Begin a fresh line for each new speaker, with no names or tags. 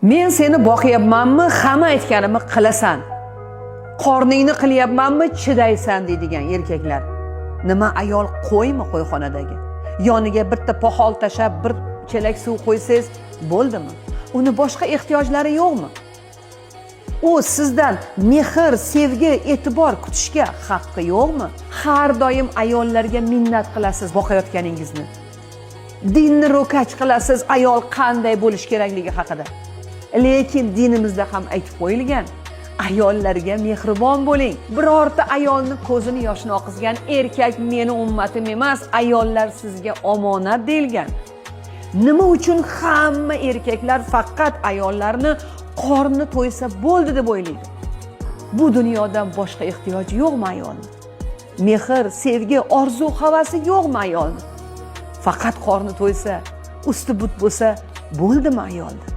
Men seni boqyapmanmi, hamma aytganimni qilasan. Qorningni qilyapmanmi, chidaysan deydigan erkaklar. Nima ayol qo'ymi qo'yxonadagi? Yoniga bitta poxol tashab, bir chelak suv qo'ysangiz bo'ldimi? Uni boshqa ehtiyojlari yo'qmi? U sizdan mehr, sevgi, e'tibor kutishga haqqi yo'qmi? Har doim ayollarga minnat qilasiz boqayotganingizni. Dinni ro'kach qilasiz ayol qanday bo'lish kerakligi haqida. Lekin dinimizda ham aytib qo'yilgan, ayollarga mehribon bo'ling. Birorta ayolni ko'zini yoshini oqizgan erkak meni ummatim emas, ayollar sizga omonat deyilgan. Nima uchun hamma erkaklar faqat ayollarni qorni to'ysa bo'ldi deb o'ylaydi? Bu dunyodan boshqa ehtiyoji yo'qmi ayolning? Mehr, sevgi, orzu, havasi yo'qmi ayolning? Faqat qorni to'ysa, usti but bo'lsa bo'ldimi ayolda?